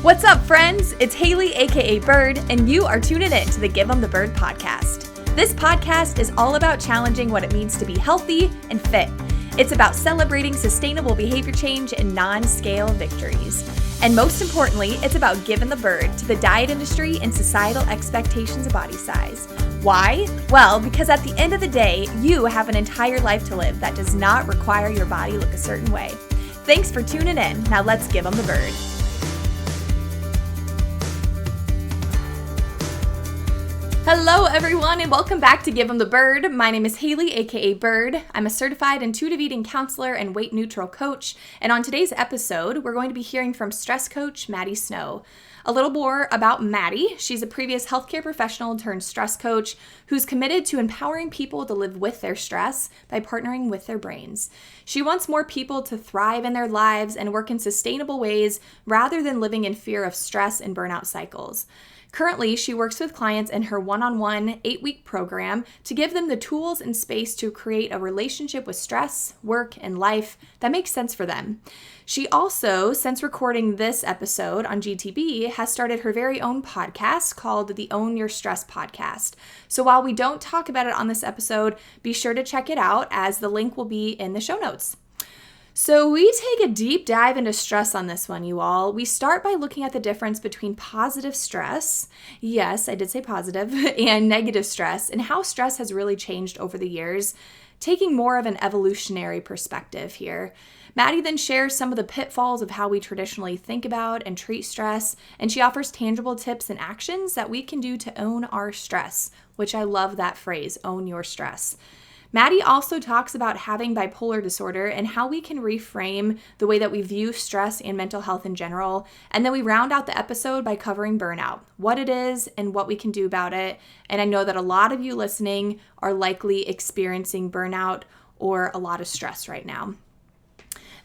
What's up, friends? It's Haley, aka Bird, and you are tuning in to the Give 'em the Bird podcast. This podcast is all about challenging what it means to be healthy and fit. It's about celebrating sustainable behavior change and non-scale victories. And most importantly, it's about giving the bird to the diet industry and societal expectations of body size. Why? Well, because at the end of the day, you have an entire life to live that does not require your body look a certain way. Thanks for tuning in. Now let's give 'em the bird. Hello everyone and welcome back to Give 'em the Bird. My name is Haley, aka Bird. I'm a certified intuitive eating counselor and weight neutral coach. And on today's episode, we're going to be hearing from stress coach Madi Snow. A little more about Madi. She's a previous healthcare professional turned stress coach who's committed to empowering people to live with their stress by partnering with their brains. She wants more people to thrive in their lives and work in sustainable ways rather than living in fear of stress and burnout cycles. Currently, she works with clients in her one-on-one 8-week program to give them the tools and space to create a relationship with stress, work, and life that makes sense for them. She also, since recording this episode on GTB, has started her very own podcast called the Own Your Stress podcast. So while we don't talk about it on this episode, be sure to check it out as the link will be in the show notes. So we take a deep dive into stress on this one, you all. We start by looking at the difference between positive stress, yes, I did say positive, and negative stress, and how stress has really changed over the years, taking more of an evolutionary perspective here. Madi then shares some of the pitfalls of how we traditionally think about and treat stress, and she offers tangible tips and actions that we can do to own our stress, which I love that phrase, own your stress. Madi also talks about having bipolar disorder and how we can reframe the way that we view stress and mental health in general. And then we round out the episode by covering burnout, what it is and what we can do about it. And I know that a lot of you listening are likely experiencing burnout or a lot of stress right now.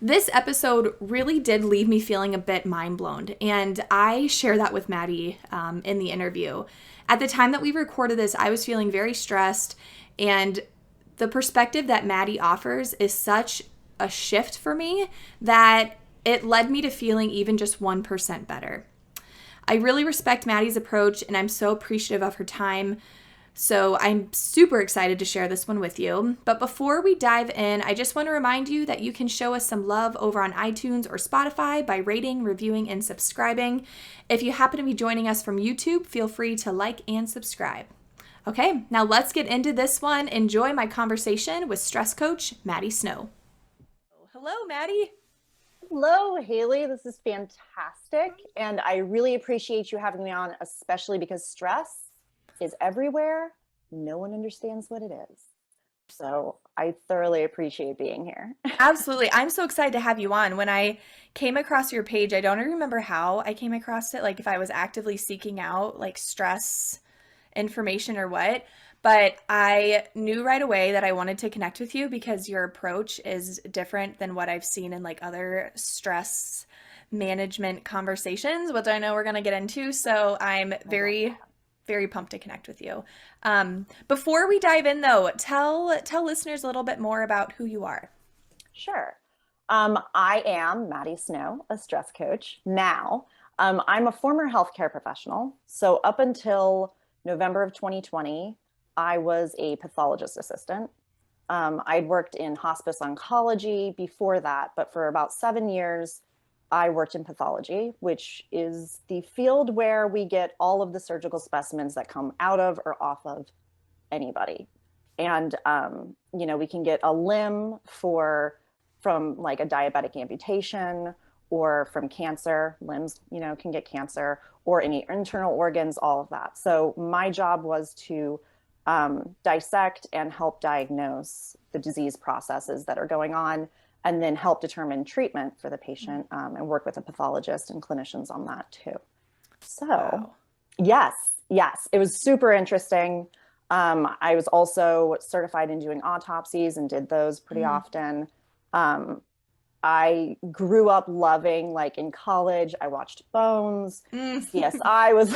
This episode really did leave me feeling a bit mind blown, and I share that with Madi in the interview. At the time that we recorded this, I was feeling very stressed, and the perspective that Madi offers is such a shift for me that it led me to feeling even just 1% better. I really respect Madi's approach and I'm so appreciative of her time. So I'm super excited to share this one with you. But before we dive in, I just want to remind you that you can show us some love over on iTunes or Spotify by rating, reviewing, and subscribing. If you happen to be joining us from YouTube, feel free to like and subscribe. Okay, now let's get into this one. Enjoy my conversation with stress coach Madi Snow. Hello, Madi. Hello, Haley. This is fantastic. And I really appreciate you having me on, especially because stress is everywhere. No one understands what it is. So I thoroughly appreciate being here. Absolutely. I'm so excited to have you on. When I came across your page, I don't remember how I came across it, like if I was actively seeking out like stress information or what, but I knew right away that I wanted to connect with you because your approach is different than what I've seen in like other stress management conversations, which I know we're going to get into. So I'm very pumped to connect with you. Before we dive in though, tell listeners a little bit more about who you are. Sure. I am Madi Snow, a stress coach. Now, I'm a former healthcare professional. So up until November of 2020, I was a pathologist assistant. I'd worked in hospice oncology before that, but for about 7 years, I worked in pathology, which is the field where we get all of the surgical specimens that come out of or off of anybody. And, we can get a limb from like a diabetic amputation, or from cancer, limbs, can get cancer, or any internal organs, all of that. So my job was to dissect and help diagnose the disease processes that are going on, and then help determine treatment for the patient, and work with a pathologist and clinicians on that too. So wow. Yes, it was super interesting. I was also certified in doing autopsies and did those pretty often. I grew up loving, like in college, I watched Bones, CSI was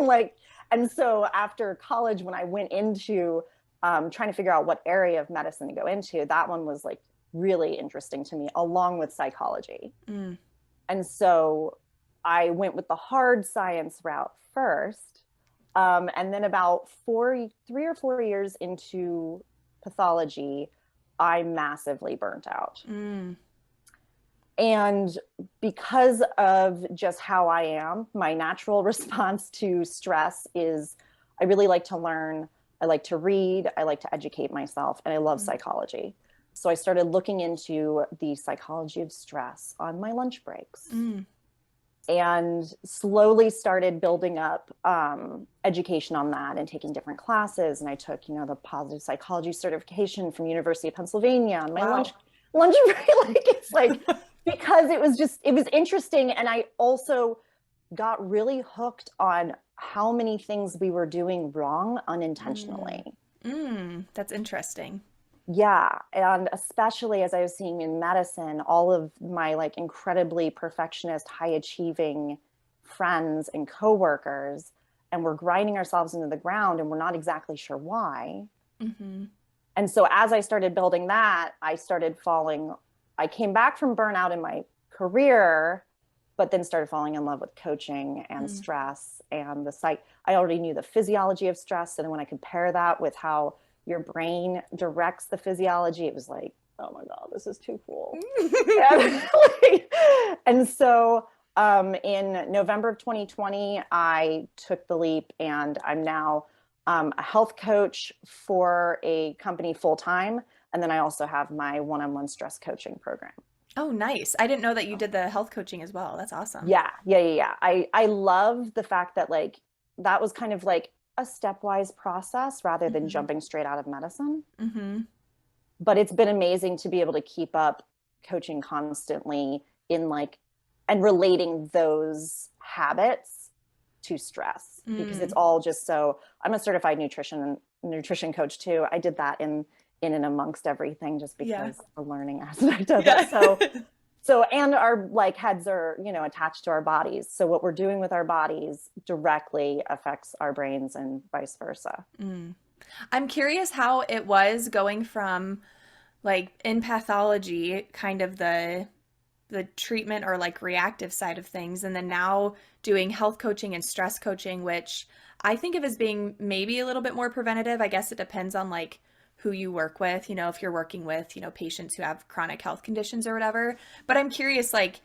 like, and so after college, when I went into trying to figure out what area of medicine to go into, that one was like really interesting to me, along with psychology. And so I went with the hard science route first. And then about 3 or 4 years into pathology, I massively burnt out. And because of just how I am, my natural response to stress is I really like to learn. I like to read. I like to educate myself. And I love psychology. So I started looking into the psychology of stress on my lunch breaks and slowly started building up education on that and taking different classes. And I took, the positive psychology certification from University of Pennsylvania on my lunch break. It's like, because it was interesting. And I also got really hooked on how many things we were doing wrong unintentionally. That's interesting. Yeah. And especially as I was seeing in medicine, all of my like incredibly perfectionist, high achieving friends and coworkers, and we're grinding ourselves into the ground and we're not exactly sure why. And so as I started building that, I came back from burnout in my career, but then started falling in love with coaching and stress and I already knew the physiology of stress. And when I compare that with how your brain directs the physiology, it was like, oh my God, this is too cool. And so in November of 2020, I took the leap and I'm now a health coach for a company full-time. And then I also have my one-on-one stress coaching program. Oh, nice. I didn't know that you did the health coaching as well. That's awesome. Yeah. I love the fact that like, that was kind of like a stepwise process rather than jumping straight out of medicine. But it's been amazing to be able to keep up coaching constantly and relating those habits to stress because it's all just so. I'm a certified nutrition coach too. I did that in and amongst everything just because the learning aspect of it. So, and our like heads are, attached to our bodies. So what we're doing with our bodies directly affects our brains and vice versa. I'm curious how it was going from like in pathology, kind of the treatment or like reactive side of things, and then now doing health coaching and stress coaching, which I think of as being maybe a little bit more preventative. I guess it depends on like who you work with, if you're working with, patients who have chronic health conditions or whatever. But I'm curious, like,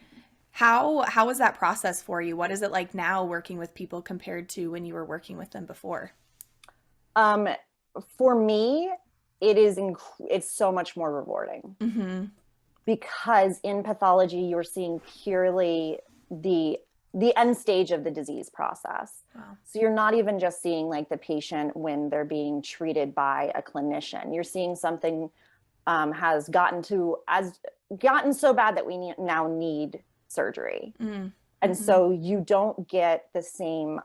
how was that process for you? What is it like now working with people compared to when you were working with them before? For me, it's so much more rewarding because in pathology, you're seeing purely the end stage of the disease process. So you're not even just seeing like the patient when they're being treated by a clinician. You're seeing something has gotten so bad that we now need surgery. And so you don't get the same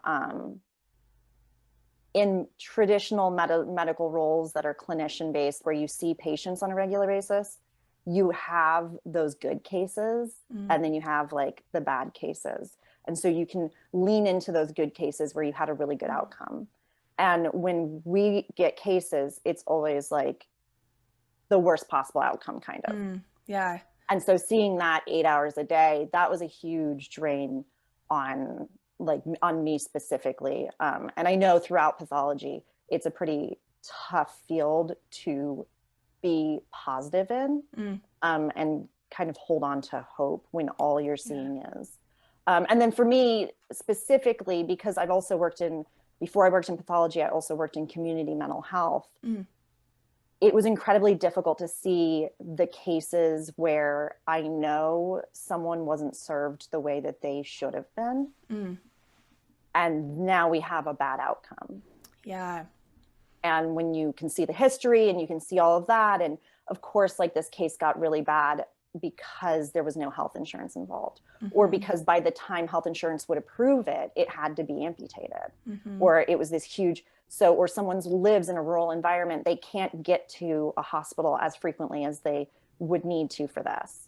in traditional medical roles that are clinician based where you see patients on a regular basis. You have those good cases and then you have like the bad cases. And so you can lean into those good cases where you had a really good outcome. And when we get cases, it's always like the worst possible outcome kind of. Yeah. And so seeing that 8 hours a day, that was a huge drain on me specifically. And I know throughout pathology, it's a pretty tough field to be positive in and kind of hold on to hope when all you're seeing is. And then for me specifically, because I've also before I worked in pathology, I also worked in community mental health. It was incredibly difficult to see the cases where I know someone wasn't served the way that they should have been. And now we have a bad outcome. Yeah. And when you can see the history and you can see all of that, and of course, like this case got really bad because there was no health insurance involved, or because by the time health insurance would approve it, it had to be amputated, or it was this huge, or someone lives in a rural environment, they can't get to a hospital as frequently as they would need to for this.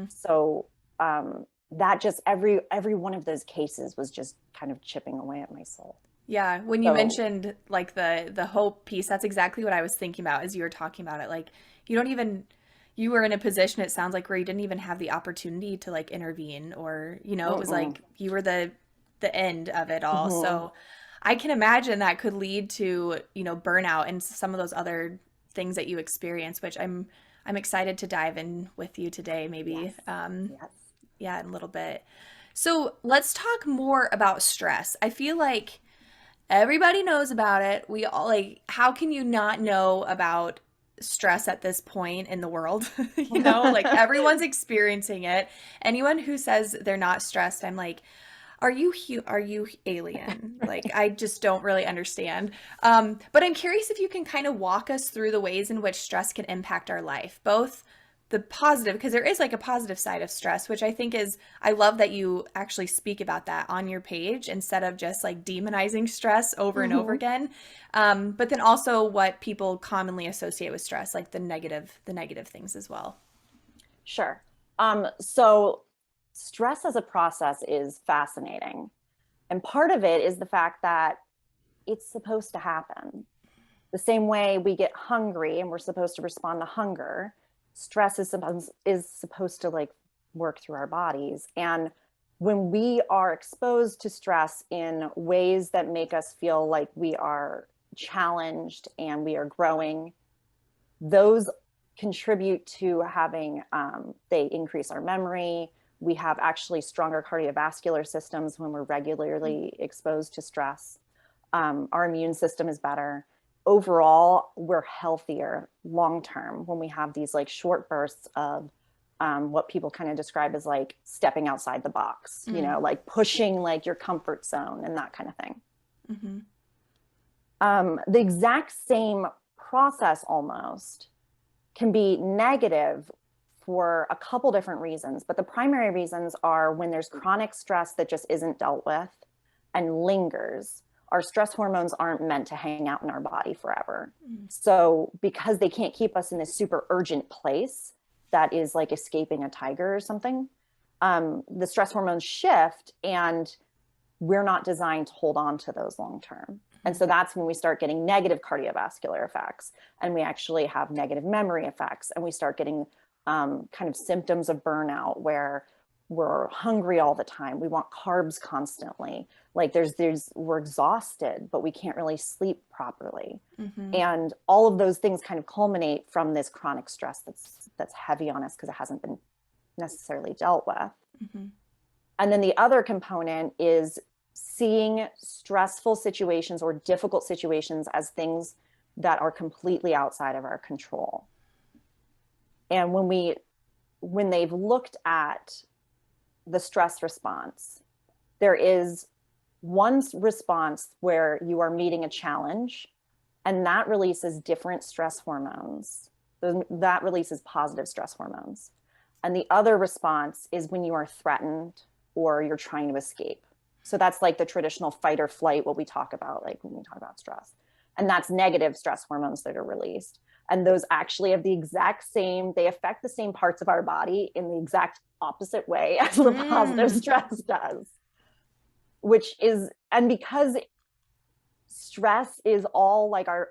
So that just every one of those cases was just kind of chipping away at my soul. Yeah, when you mentioned like the hope piece, that's exactly what I was thinking about as you were talking about it. Like you don't even you were in a position, it sounds like, where you didn't even have the opportunity to like intervene, or, it was Mm-mm. like you were the end of it all. Hmm. So I can imagine that could lead to, burnout and some of those other things that you experience, which I'm excited to dive in with you today, Yes. maybe. Yes. Yeah, in a little bit. So let's talk more about stress. I feel like everybody knows about it. We all like, how can you not know about stress at this point in the world? Like everyone's experiencing it. Anyone who says they're not stressed, I'm like, are you alien? Like, I just don't really understand. But I'm curious if you can kind of walk us through the ways in which stress can impact our life, both the positive, because there is like a positive side of stress, which I think is, I love that you actually speak about that on your page instead of just like demonizing stress over and over Hmm. again. But then also what people commonly associate with stress, like the negative things as well. Sure. So stress as a process is fascinating. And part of it is the fact that it's supposed to happen. The same way we get hungry and we're supposed to respond to hunger, stress is supposed to like work through our bodies. And when we are exposed to stress in ways that make us feel like we are challenged and we are growing, those contribute to having, they increase our memory. We have actually stronger cardiovascular systems when we're regularly exposed to stress. Our immune system is better. Overall, we're healthier long term when we have these like short bursts of, what people kind of describe as like stepping outside the box, Mm. like pushing like your comfort zone and that kind of thing. Mm-hmm. The exact same process almost can be negative for a couple different reasons, but the primary reasons are when there's chronic stress that just isn't dealt with and lingers. Our stress hormones aren't meant to hang out in our body forever. Mm. So, because they can't keep us in this super urgent place that is like escaping a tiger or something, the stress hormones shift and we're not designed to hold on to those long term. And so that's when we start getting negative cardiovascular effects, and we actually have negative memory effects, and we start getting, kind of symptoms of burnout where we're hungry all the time. We want carbs constantly. Like we're exhausted, but we can't really sleep properly. Mm-hmm. And all of those things kind of culminate from this chronic stress that's heavy on us because it hasn't been necessarily dealt with. Mm-hmm. And then the other component is seeing stressful situations or difficult situations as things that are completely outside of our control. And when they've looked at the stress response, there is one response where you are meeting a challenge and that releases different stress hormones. That releases positive stress hormones. And the other response is when you are threatened or you're trying to escape. So that's like the traditional fight or flight, what we talk about, like when we talk about stress. And that's negative stress hormones that are released. And those actually have the exact same, they affect the same parts of our body in the exact opposite way as the positive stress does. Which is, and because stress is all like our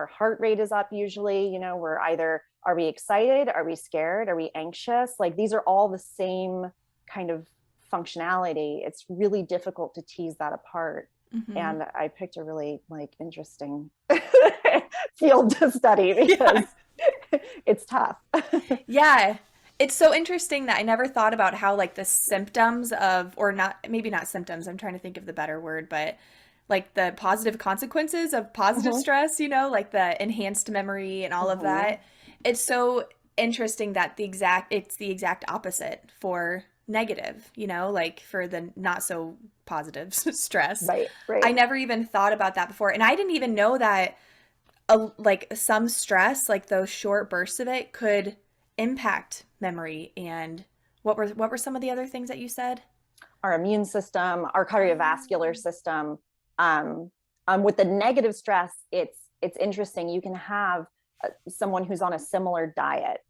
heart rate is up usually, we're either, are we excited, are we scared, are we anxious, like these are all the same kind of functionality. It's really difficult to tease that apart. Mm-hmm. And I picked a really like interesting field to study because it's tough. Yeah. It's so interesting that I never thought about how like the symptoms of, or not, maybe not symptoms, I'm trying to think of the better word, but like the positive consequences of positive Mm-hmm. stress, like the enhanced memory and all of Mm-hmm. that. It's so interesting that it's the exact opposite for negative, like for the not so positive stress. Right, I right. never even thought about that before. And I didn't even know that like some stress, like those short bursts of it could impact memory. And what were some of the other things that you said? Our immune system, our cardiovascular system. With the negative stress, it's interesting. You can have someone who's on a similar diet,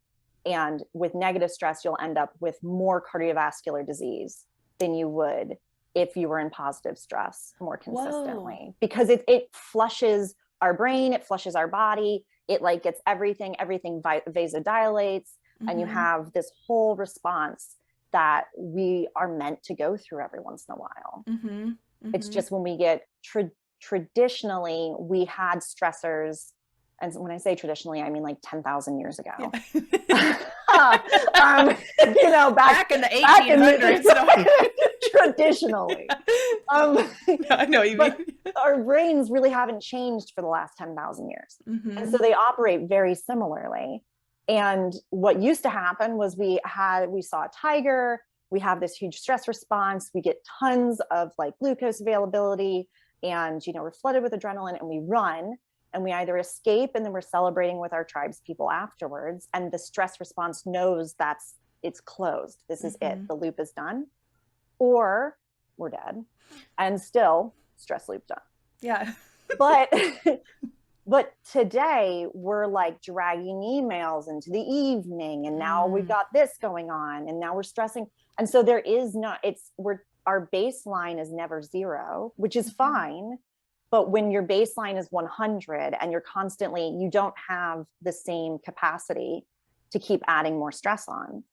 and with negative stress, you'll end up with more cardiovascular disease than you would if you were in positive stress more Whoa. consistently, because it flushes our brain, it flushes our body, it like gets everything vasodilates. and you have this whole response that we are meant to go through every once in a while. It's just when we get traditionally, we had stressors. And when I say traditionally, I mean like 10,000 years ago. Yeah. Back in the 1800s. Traditionally. I know what you mean. Our brains really haven't changed for the last 10,000 years. And so they operate very similarly. And what used to happen was we saw a tiger, we have this huge stress response, we get tons of like glucose availability, and we're flooded with adrenaline, and we run, and we either escape and then we're celebrating with our tribes people afterwards, and the stress response knows it's closed. This is it. The loop is done. Or we're dead and still stress loop done. Yeah. But today we're like dragging emails into the evening, and now we've got this going on, and now we're stressing. And so there is our baseline is never 0, which is fine. But when your baseline is 100 and you don't have the same capacity to keep adding more stress on.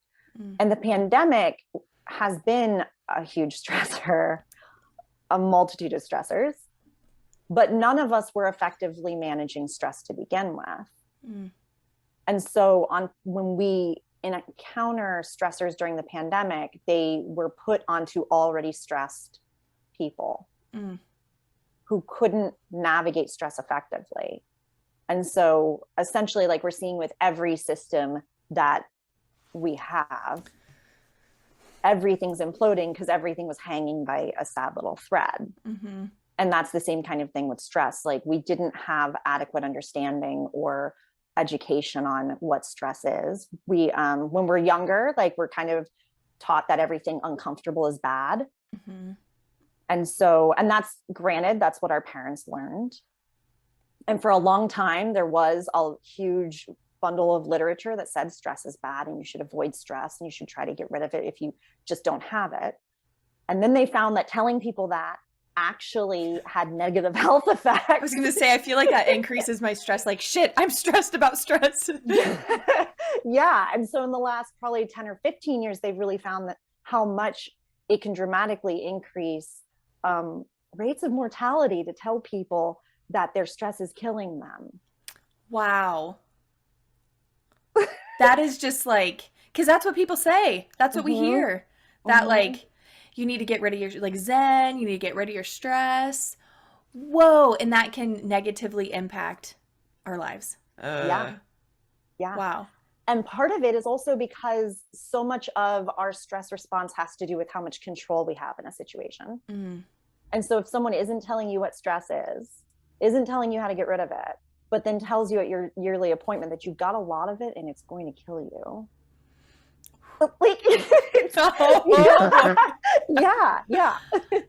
And the pandemic has been a huge stressor, a multitude of stressors, but none of us were effectively managing stress to begin with. And so when we encounter stressors during the pandemic, they were put onto already stressed people who couldn't navigate stress effectively. And so essentially, like we're seeing with every system that we have, everything's imploding because everything was hanging by a sad little thread. And that's the same kind of thing with stress. Like we didn't have adequate understanding or education on what stress is. We, when we're younger, like we're kind of taught that everything uncomfortable is bad. And that's granted, that's what our parents learned. And for a long time, there was a huge bundle of literature that said stress is bad and you should avoid stress and you should try to get rid of it if you just don't have it. And then they found that telling people that actually had negative health effects. I was going to say, I feel like that increases my stress. Like, shit, I'm stressed about stress. Yeah. And so in the last probably 10 or 15 years, they've really found that how much it can dramatically increase rates of mortality to tell people that their stress is killing them. Wow. That is just like, because that's what people say. That's what we hear. That like, you need to get rid of your like Zen, you need to get rid of your stress. Whoa. And that can negatively impact our lives. Yeah. Wow. And part of it is also because so much of our stress response has to do with how much control we have in a situation. And so if someone isn't telling you what stress is, isn't telling you how to get rid of it, but then tells you at your yearly appointment that you've got a lot of it and it's going to kill you. Like, yeah.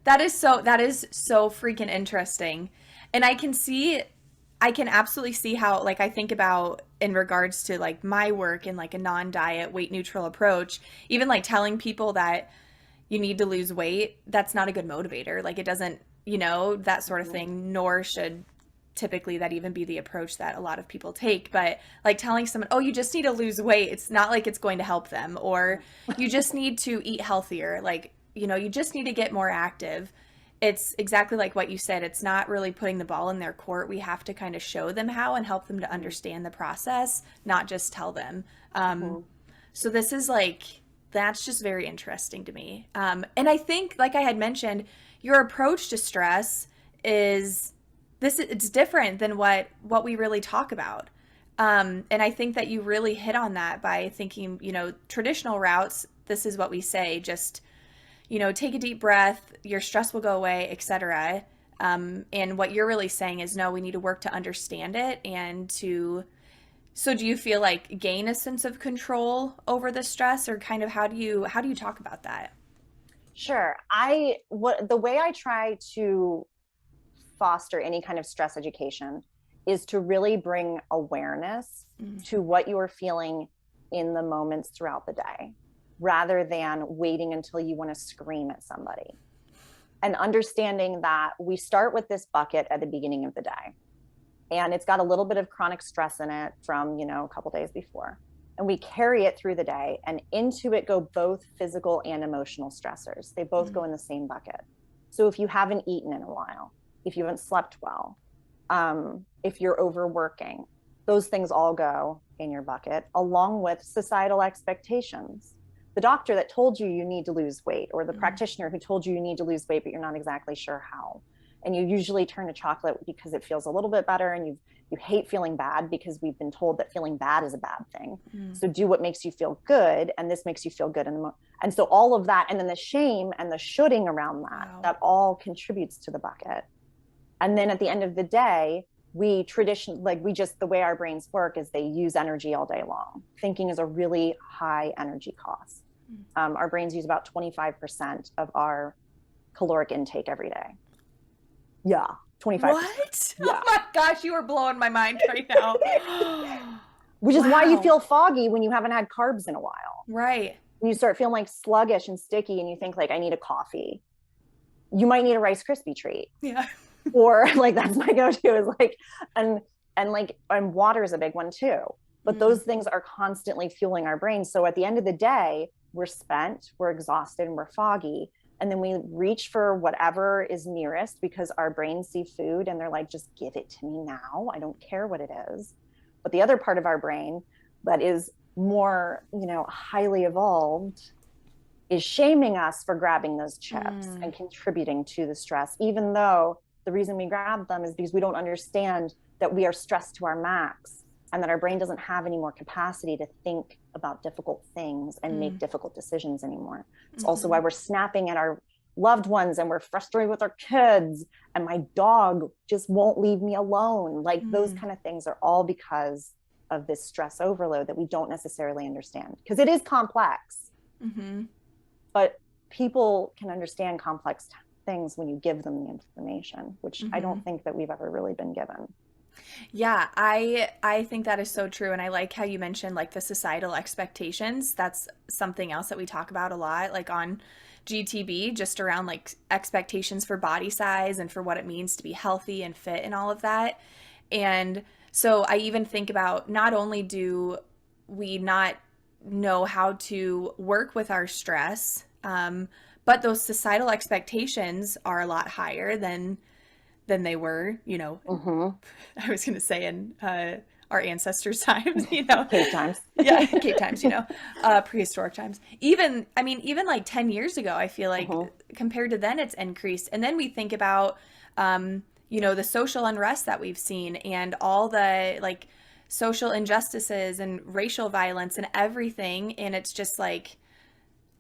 That is so freaking interesting. And I can absolutely see how, like, I think about in regards to like my work and like a non-diet weight neutral approach, even like telling people that you need to lose weight, that's not a good motivator. Like it doesn't, that sort of thing, nor should typically that even be the approach that a lot of people take. But like telling someone, oh, you just need to lose weight, it's not like it's going to help them. Or you just need to eat healthier. Like, you just need to get more active. It's exactly like what you said. It's not really putting the ball in their court. We have to kind of show them how and help them to understand the process, not just tell them. So this is like, that's just very interesting to me. And I think, like I had mentioned, your approach to stress is it's different than what we really talk about. And I think that you really hit on that by thinking, traditional routes, this is what we say, just, take a deep breath, your stress will go away, etc. And what you're really saying is, no, we need to work to understand it and so do you feel like gain a sense of control over the stress, or kind of how do you talk about that? Sure. The way I try to foster any kind of stress education is to really bring awareness to what you are feeling in the moments throughout the day, rather than waiting until you want to scream at somebody. And understanding that we start with this bucket at the beginning of the day, and it's got a little bit of chronic stress in it from, a couple days before. and we carry it through the day, and into it go both physical and emotional stressors. They both go in the same bucket. So if you haven't eaten in a while, if you haven't slept well, if you're overworking, those things all go in your bucket, along with societal expectations. The doctor that told you you need to lose weight, or the practitioner who told you you need to lose weight, but you're not exactly sure how. And you usually turn to chocolate because it feels a little bit better, and you hate feeling bad because we've been told that feeling bad is a bad thing. So do what makes you feel good, and this makes you feel good. And so all of that, and then the shame and the shoulding around that, that all contributes to the bucket. And then at the end of the day, the way our brains work is they use energy all day long. Thinking is a really high energy cost. Our brains use about 25% of our caloric intake every day. Yeah, 25%. What? Yeah. Oh my gosh, you are blowing my mind right now. Which is why you feel foggy when you haven't had carbs in a while. Right. When you start feeling like sluggish and sticky, and you think like, I need a coffee. You might need a Rice Krispie treat. Yeah. Or like, that's my go-to, is like, and water is a big one too. But those things are constantly fueling our brains. So at the end of the day, we're spent, we're exhausted, and we're foggy. And then we reach for whatever is nearest because our brains see food and they're like, just give it to me now. I don't care what it is. But the other part of our brain that is more, highly evolved is shaming us for grabbing those chips and contributing to the stress, even though the reason we grab them is because we don't understand that we are stressed to our max, and that our brain doesn't have any more capacity to think about difficult things and make difficult decisions anymore. It's also why we're snapping at our loved ones, and we're frustrated with our kids, and my dog just won't leave me alone. Like those kind of things are all because of this stress overload that we don't necessarily understand, because it is complex. But people can understand complex things when you give them the information, which I don't think that we've ever really been given. Yeah, I think that is so true. And I like how you mentioned like the societal expectations. That's something else that we talk about a lot, like on GTB, just around like expectations for body size and for what it means to be healthy and fit and all of that. And so I even think about, not only do we not know how to work with our stress, but those societal expectations are a lot higher than they were, I was going to say in our ancestors' times, Cave times. Yeah, cave times, prehistoric times. Even like 10 years ago, I feel like compared to then, it's increased. And then we think about, the social unrest that we've seen, and all the like social injustices and racial violence and everything. And it's just like,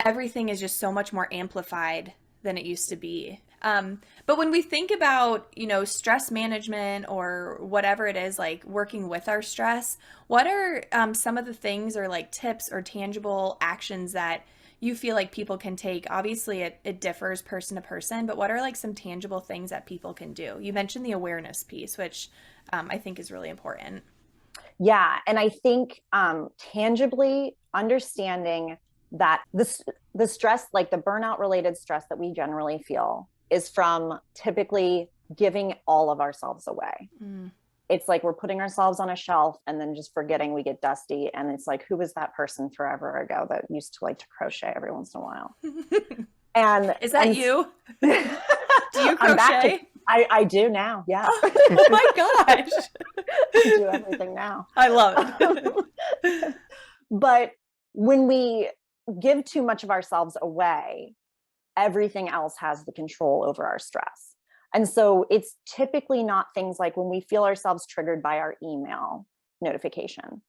everything is just so much more amplified than it used to be. But when we think about, stress management or whatever it is, like working with our stress, what are some of the things or like tips or tangible actions that you feel like people can take? Obviously, it differs person to person, but what are like some tangible things that people can do? You mentioned the awareness piece, which I think is really important. Yeah. And I think tangibly understanding that the stress, like the burnout related stress that we generally feel, is from typically giving all of ourselves away. It's like we're putting ourselves on a shelf and then just forgetting we get dusty. And it's like, who was that person forever ago that used to like to crochet every once in a while? And is that you? Do you crochet? I do now. Yeah. Oh my gosh. I do everything now. I love it. But when we give too much of ourselves away, everything else has the control over our stress. And so it's typically not things like when we feel ourselves triggered by our email notification.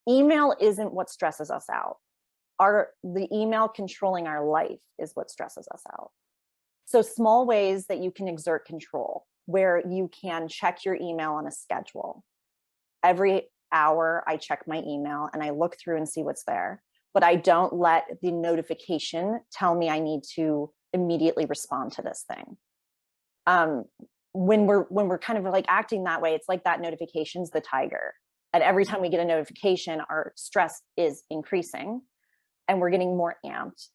Email isn't what stresses us out. The email controlling our life is what stresses us out. So small ways that you can exert control, where you can check your email on a schedule. Every hour I check my email and I look through and see what's there. But I don't let the notification tell me I need to immediately respond to this thing. When we're kind of like acting that way, it's like that notification's the tiger. And every time we get a notification, our stress is increasing and we're getting more amped.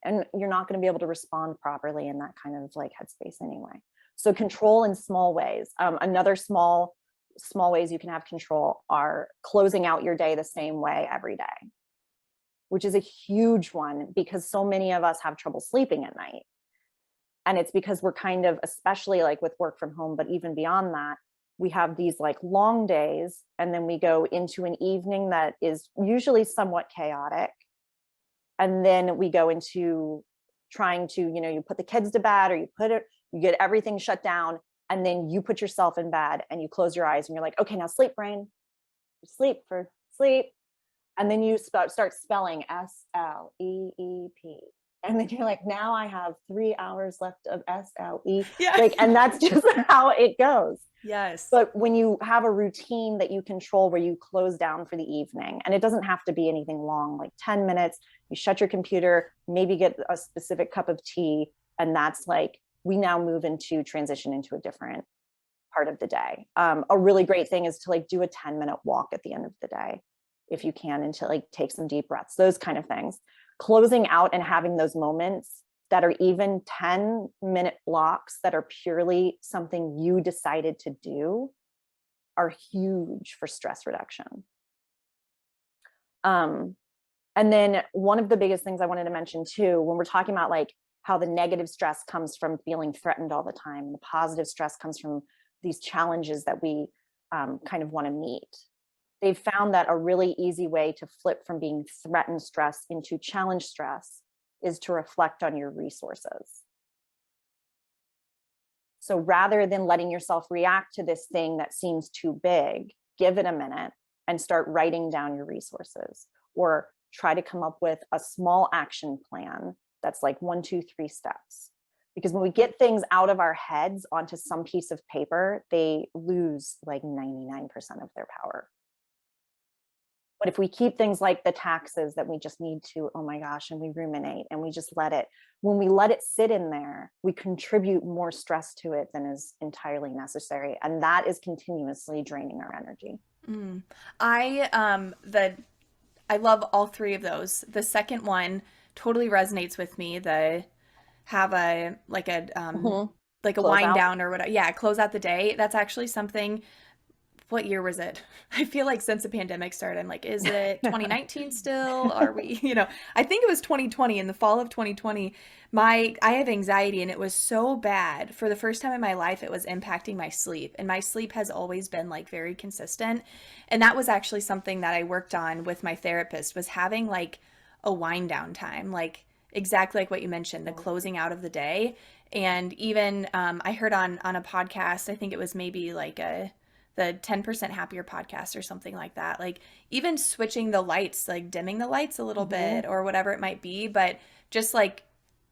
And you're not going to be able to respond properly in that kind of like headspace anyway. So control in small ways. Another small small ways you can have control are closing out your day the same way every day, which is a huge one because so many of us have trouble sleeping at night. And it's because we're kind of, especially like with work from home, but even beyond that, we have these like long days, and then we go into an evening that is usually somewhat chaotic. And then we go into trying to, you put the kids to bed, or you get everything shut down, and then you put yourself in bed and you close your eyes and you're like, okay, now sleep, brain, sleep. And then you start spelling SLEEP. And then you're like, now I have 3 hours left of SLE. Yeah. Like, and that's just how it goes. Yes. But when you have a routine that you control where you close down for the evening, and it doesn't have to be anything long, like 10 minutes, you shut your computer, maybe get a specific cup of tea. And that's like, we now move into transition into a different part of the day. A really great thing is to like do a 10-minute walk at the end of the day, if you can, and to like take some deep breaths, those kind of things. Closing out and having those moments that are even 10-minute blocks that are purely something you decided to do are huge for stress reduction. And then one of the biggest things I wanted to mention too, when we're talking about like how the negative stress comes from feeling threatened all the time, the positive stress comes from these challenges that we kind of want to meet. They've found that a really easy way to flip from being threatened stress into challenge stress is to reflect on your resources. So rather than letting yourself react to this thing that seems too big, give it a minute and start writing down your resources, or try to come up with a small action plan that's like 1, 2, 3 steps. Because when we get things out of our heads onto some piece of paper, they lose like 99% of their power. But if we keep things like the taxes that we just need to, oh my gosh, and we ruminate and we just let it, when we let it sit in there, we contribute more stress to it than is entirely necessary. And that is continuously draining our energy. I love all three of those. The second one totally resonates with me. Have a like a like a Close wind out. down or whatever. Yeah, close out the day. That's actually something. What year was it? I feel like since the pandemic started, I'm like, is it 2019 still? Are we, I think it was 2020, in the fall of 2020. I have anxiety, and it was so bad. For the first time in my life, it was impacting my sleep. And my sleep has always been like very consistent. And that was actually something that I worked on with my therapist, was having like a wind down time, like exactly like what you mentioned, the closing out of the day. And even I heard on a podcast, I think it was maybe like the 10% Happier podcast or something like that. Like even switching the lights, like dimming the lights a little bit or whatever it might be, but just like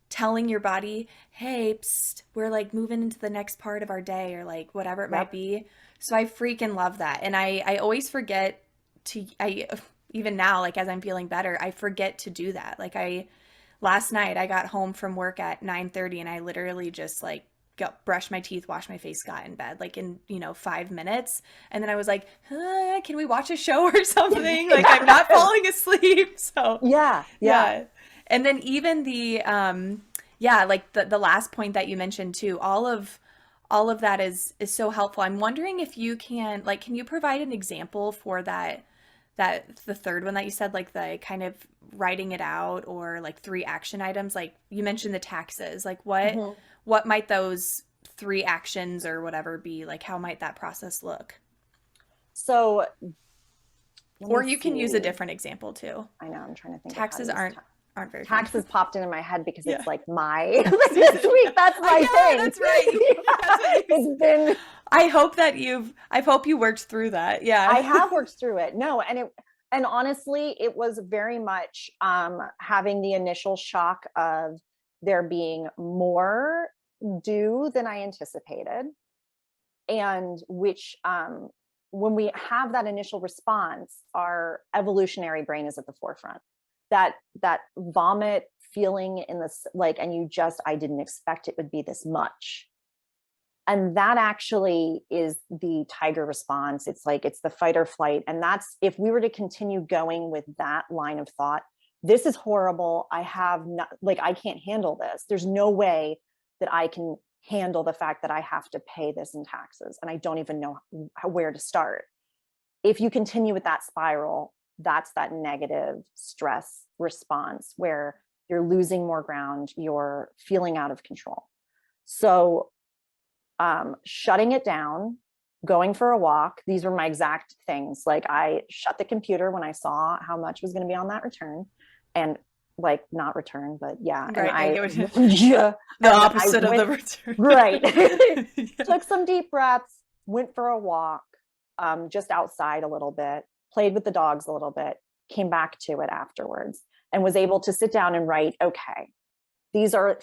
telling your body, hey, psst, we're like moving into the next part of our day, or like whatever it might be. So I freaking love that. And I always forget even now, like as I'm feeling better, I forget to do that. Like last night I got home from work at 9:30 and I literally just like brushed my teeth, washed my face, got in bed like in 5 minutes, and then I was like, can we watch a show or something? Like I'm not falling asleep. So yeah. And then even the like the last point that you mentioned too, all of that is so helpful. I'm wondering if you can you provide an example for that the third one that you said, like the kind of writing it out, or like 3 action items? Like you mentioned the taxes, like what might those 3 actions or whatever be? Like how might that process look? So, or you can use a different example too. I know, I'm trying to think. Taxes aren't very taxes popped into my head because it's like this week. That's my thing. That's right. It's been. I hope you worked through that. Yeah, I have worked through it. No, and honestly, it was very much having the initial shock of there being more due than I anticipated, and which when we have that initial response, our evolutionary brain is at the forefront. That vomit feeling in this, like, and I didn't expect it would be this much. And that actually is the tiger response. It's the fight or flight. And that's, if we were to continue going with that line of thought, this is horrible. I can't handle this. There's no way that I can handle the fact that I have to pay this in taxes and I don't even know where to start. If you continue with that spiral, that's that negative stress response where you're losing more ground, you're feeling out of control. So shutting it down, going for a walk, these were my exact things. Like I shut the computer when I saw how much was going to be on that return, and like not return, but yeah. Right. And yeah, the opposite of the return. Right. Yeah. Took some deep breaths, went for a walk, just outside a little bit, played with the dogs a little bit, came back to it afterwards, and was able to sit down and write, okay, these are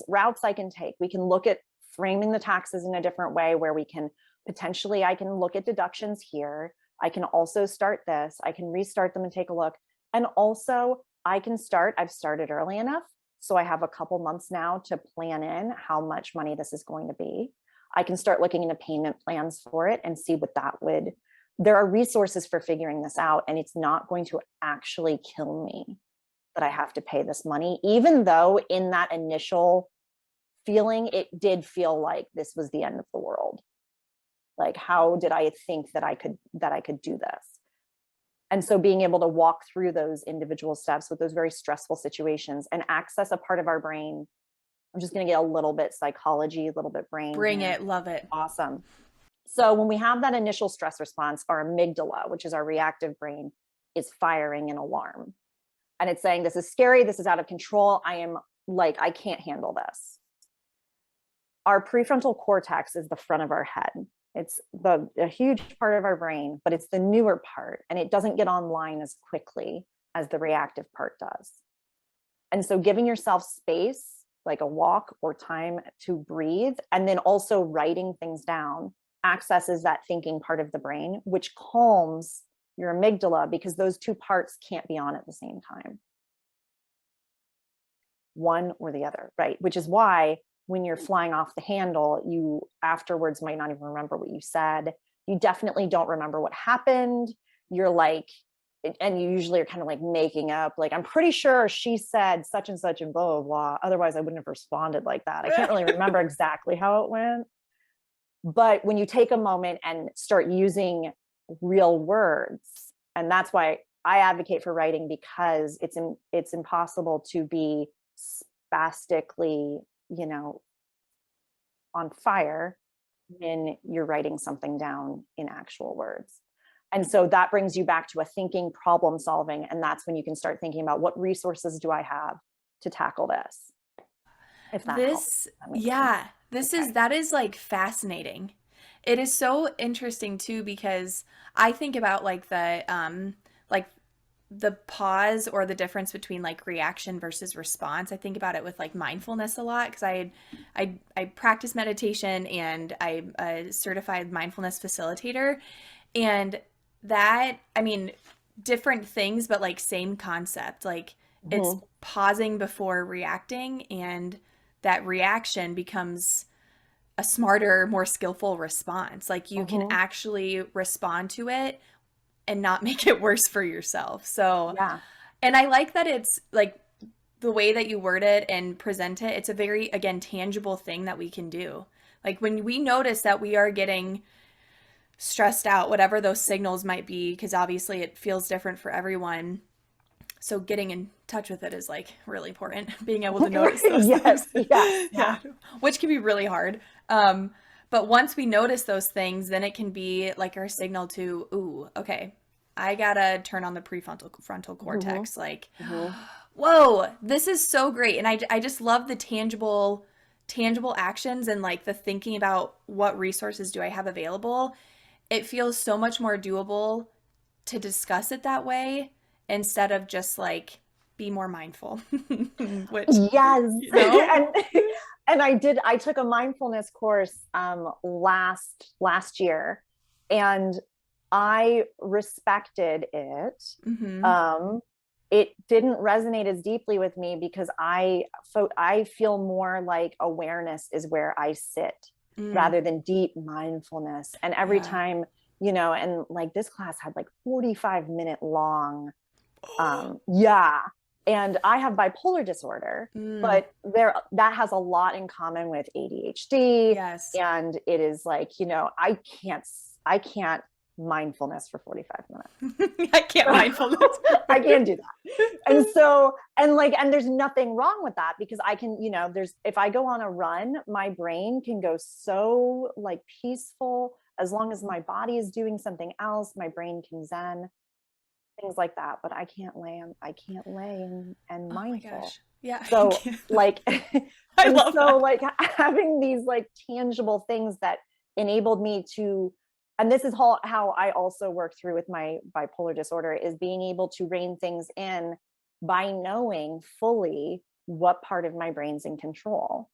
routes I can take. We can look at framing the taxes in a different way where we can potentially, I can look at deductions here. I can also start this. I can restart them and take a look. And also I've started early enough. So I have a couple months now to plan in how much money this is going to be. I can start looking into payment plans for it and see what that would, there are resources for figuring this out, and it's not going to actually kill me that I have to pay this money, even though in that initial feeling, it did feel like this was the end of the world. Like, how did I think that I could do this? And so being able to walk through those individual steps with those very stressful situations and access a part of our brain. I'm just going to get a little bit psychology, a little bit brain. Bring it. Love it. Awesome. So when we have that initial stress response, our amygdala, which is our reactive brain, is firing an alarm. And it's saying, this is scary. This is out of control. I can't handle this. Our prefrontal cortex is the front of our head. It's a huge part of our brain, but it's the newer part, and it doesn't get online as quickly as the reactive part does. And so giving yourself space, like a walk or time to breathe, and then also writing things down, accesses that thinking part of the brain, which calms your amygdala, because those two parts can't be on at the same time. One or the other, right? Which is why when you're flying off the handle, you afterwards might not even remember what you said. You definitely don't remember what happened. You're like, and you usually are kind of like making up, like, I'm pretty sure she said such and such and blah, blah, blah. Otherwise I wouldn't have responded like that. I can't really remember exactly how it went. But when you take a moment and start using real words, and that's why I advocate for writing, because it's impossible to be spastically, on fire when you're writing something down in actual words. And so that brings you back to a thinking, problem solving. And that's when you can start thinking about, what resources do I have to tackle this? If that helps. Yeah, that is like fascinating. It is so interesting too, because I think about like the pause, or the difference between like reaction versus response. I think about it with like mindfulness a lot, because I practice meditation, and I'm a certified mindfulness facilitator, and that, I mean, different things, but like same concept. Like it's pausing before reacting, and that reaction becomes a smarter, more skillful response. Like you can actually respond to it and not make it worse for yourself. So, yeah. And I like that it's like the way that you word it and present it, it's a very, again, tangible thing that we can do. Like when we notice that we are getting stressed out, whatever those signals might be, because obviously it feels different for everyone. So getting in touch with it is like really important. Being able to notice those things. Yes. Yeah. Which can be really hard. But once we notice those things, then it can be like our signal to, ooh, okay, I gotta turn on the frontal cortex. Like, whoa, this is so great. And I just love the tangible actions, and like the thinking about what resources do I have available. It feels so much more doable to discuss it that way, instead of just like be more mindful. Which, yes. And I took a mindfulness course last year, and I respected it. It didn't resonate as deeply with me, because I feel more like awareness is where I sit rather than deep mindfulness. And every time, and like this class had like 45-minute long, And I have bipolar disorder, Mm, but that has a lot in common with ADHD. yes. And it is like, I can't mindfulness for 45 minutes. I can't mindfulness. I can't do that. And so, and there's nothing wrong with that, because I can, if I go on a run, my brain can go so like peaceful. As long as my body is doing something else, my brain can zen, things like that. But I can't lay and Oh my mindful. gosh. Yeah, I So can't. like, I and love so that. like having these like tangible things that enabled me to, and this is how I also work through with my bipolar disorder, is being able to rein things in by knowing fully what part of my brain's in control,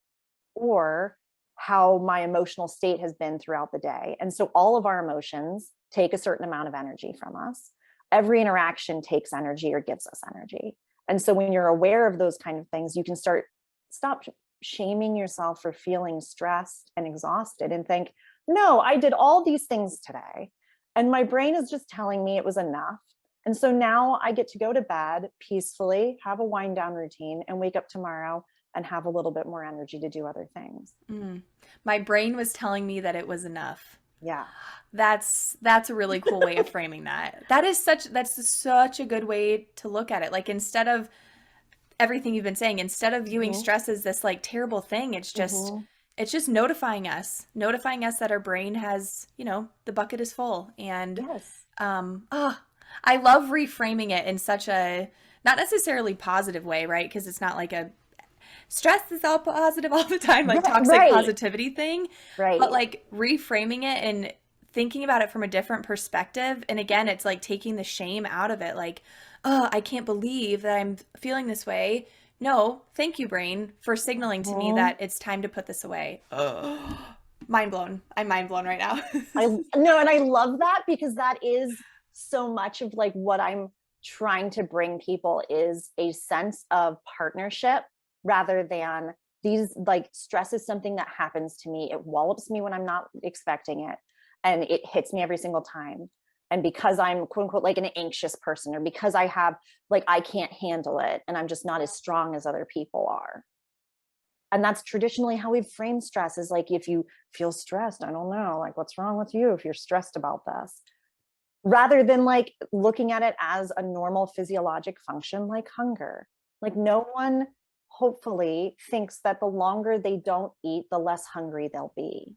or how my emotional state has been throughout the day. And so all of our emotions take a certain amount of energy from us. Every interaction takes energy or gives us energy. And so when you're aware of those kind of things, you can stop shaming yourself for feeling stressed and exhausted, and think, no, I did all these things today, and my brain is just telling me it was enough. And so now I get to go to bed peacefully, have a wind down routine, and wake up tomorrow and have a little bit more energy to do other things. Mm. My brain was telling me that it was enough. Yeah. That's a really cool way of framing that. That's such a good way to look at it. Like, instead of everything you've been saying, instead of viewing Mm-hmm. stress as this like terrible thing, Mm-hmm. it's just notifying us that our brain has, the bucket is full. And Yes. oh, I love reframing it in such a not necessarily positive way, right? Because it's not like a stress is all positive all the time, like Yeah, toxic right. positivity thing, but Right. like reframing it and thinking about it from a different perspective. And again, it's like taking the shame out of it. Like, oh, I can't believe that I'm feeling this way. No, thank you, brain, for signaling to me Mm-hmm. that it's time to put this away. Oh, mind blown. I'm mind blown right now. I no, and I love that, because that is so much of like what I'm trying to bring people, is a sense of partnership, rather than these, like, stress is something that happens to me. It wallops me when I'm not expecting it, and it hits me every single time. And because I'm quote unquote like an anxious person, or because I can't handle it, and I'm just not as strong as other people are. And that's traditionally how we've framed stress, is like, if you feel stressed, I don't know, like, what's wrong with you if you're stressed about this, rather than like looking at it as a normal physiologic function like hunger. Like, no one hopefully thinks that the longer they don't eat, the less hungry they'll be.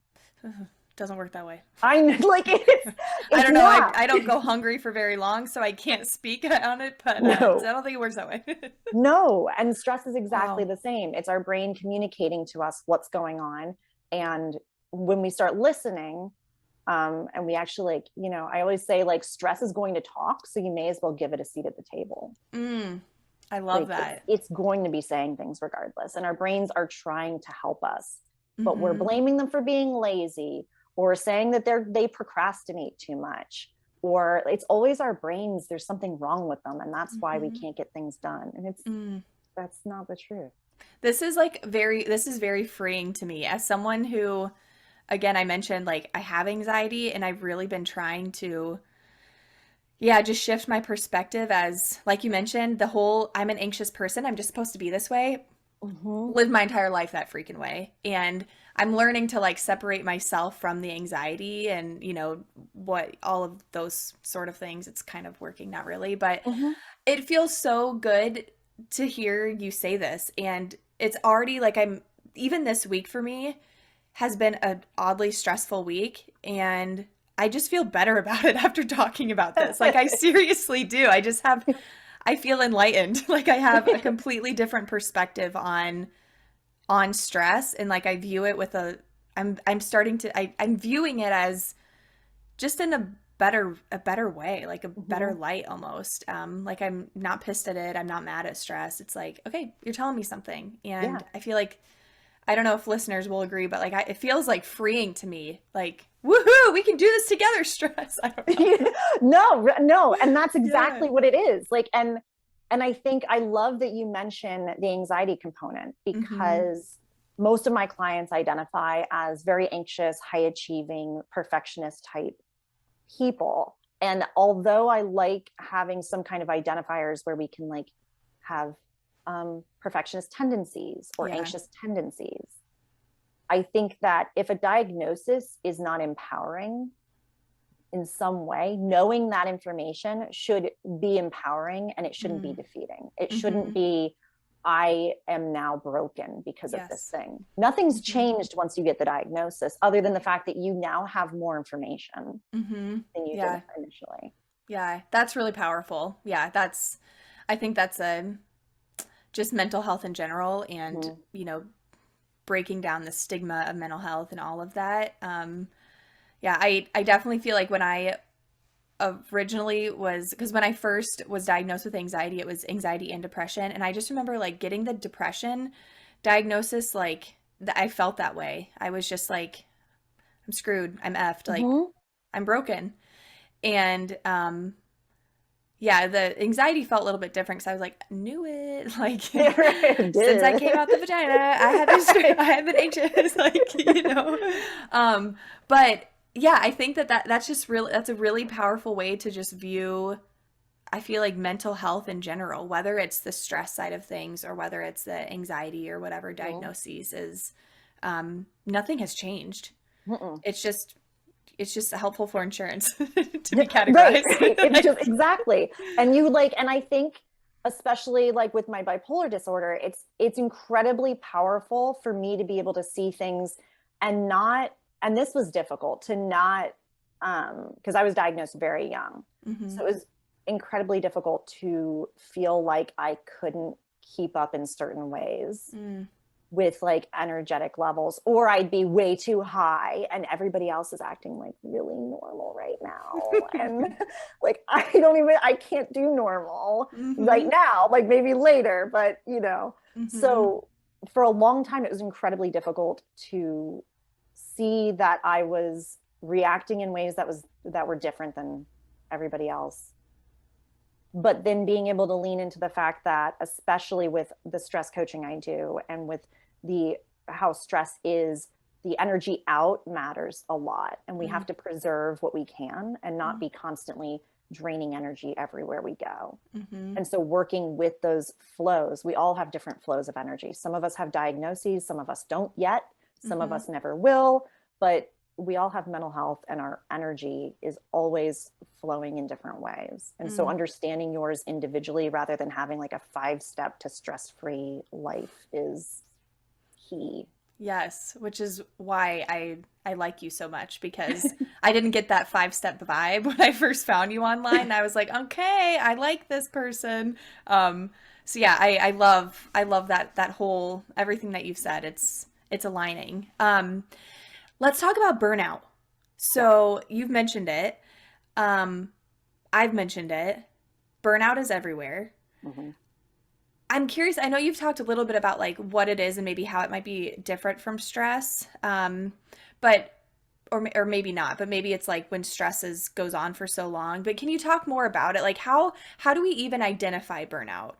Doesn't work that way. I like it's I it's don't know. I, not. I don't go hungry for very long, so I can't speak on it, but I No. don't think it works that way. No, and stress is exactly Wow. the same. It's our brain communicating to us what's going on. And when we start listening, and we actually, like, I always say, like, stress is going to talk, so you may as well give it a seat at the table. Mm, I love Like, it's that. it's going to be saying things regardless, and our brains are trying to help us, but we're Hmm. blaming them for being lazy, or saying that they procrastinate too much, or it's always our brains, there's something wrong with them, and that's why we Hmm. can't get things done. And Mm. that's not the truth. This is very freeing to me as someone who, again, I mentioned like I have anxiety and I've really been trying to, yeah, just shift my perspective as, like you mentioned, the whole I'm an anxious person. I'm just supposed to be this way. Mm-hmm. Live my entire life that freaking way. And I'm learning to like separate myself from the anxiety and, what all of those sort of things. It's kind of working, not really, but Mm-hmm. it feels so good to hear you say this. And it's already like even this week for me has been an oddly stressful week. And I just feel better about it after talking about this. Like, I seriously do. I feel enlightened. Like, I have a completely different perspective on stress, and like I view it with I'm starting to I'm viewing it as just in a better way, like a better Mm-hmm. light almost. Like, I'm not pissed at it, I'm not mad at stress. It's like, okay, you're telling me something, Yeah. and I feel like, I don't know if listeners will agree, but like it feels like freeing to me. Like, woohoo, we can do this together, stress. I don't know. No, no, and that's Yeah. exactly what it is. Like, and I think I love that you mention the anxiety component, Mm-hmm. because most of my clients identify as very anxious, high achieving, perfectionist type people. And although I like having some kind of identifiers where we can like have perfectionist tendencies or Yeah. anxious tendencies. I think that if a diagnosis is not empowering in some way, knowing that information should be empowering, and it shouldn't be defeating. It shouldn't be, I am now broken because of this Yes. thing. Nothing's changed once you get the diagnosis, other than the fact that you now have more information than you did Yeah. initially. Yeah. That's really powerful. Yeah. I think that's just mental health in general and, you know, breaking down the stigma of mental health and all of that. Yeah, I definitely feel like when I originally was, because when I first was diagnosed with anxiety, it was anxiety and depression. And I just remember like getting the depression diagnosis, like I felt that way. I was just like, I'm screwed. I'm effed. Like I'm broken. And yeah, the anxiety felt a little bit different because I was like, I knew it. Like since I came out the vagina, I have been anxious. Like, you know. But yeah, I think that's just really, that's a really powerful way to just view, I feel like, mental health in general, whether it's the stress side of things or whether it's the anxiety or whatever diagnoses is, nothing has changed. It's just helpful for insurance to be categorized. Right. It's just exactly. And you like, and I think especially like with my bipolar disorder, it's incredibly powerful for me to be able to see things and not, and this was difficult to not, because I was diagnosed very young. So it was incredibly difficult to feel like I couldn't keep up in certain ways with like energetic levels, or I'd be way too high and everybody else is acting like really normal right now. And like, I can't do normal right now, like maybe later, but you know, so for a long time, it was incredibly difficult to see that I was reacting in ways that were different than everybody else. But then being able to lean into the fact that, especially with the stress coaching I do and with the how stress is, the energy out matters a lot, and we have to preserve what we can and not be constantly draining energy everywhere we go. And so working with those flows, we all have different flows of energy. Some of us have diagnoses, some of us don't yet, some of us never will, but we all have mental health and our energy is always flowing in different ways. And so understanding yours individually rather than having like a 5-step to stress-free life is key. Yes, which is why I like you so much, because I didn't get that 5-step vibe when I first found you online. I was like, okay, I like this person. So yeah, I love that whole everything that you've said. It's aligning. Let's talk about burnout. So you've mentioned it. I've mentioned it. Burnout is everywhere. I'm curious, I know you've talked a little bit about like what it is and maybe how it might be different from stress. But or maybe not, but maybe it's like when goes on for so long. But can you talk more about it? Like how do we even identify burnout?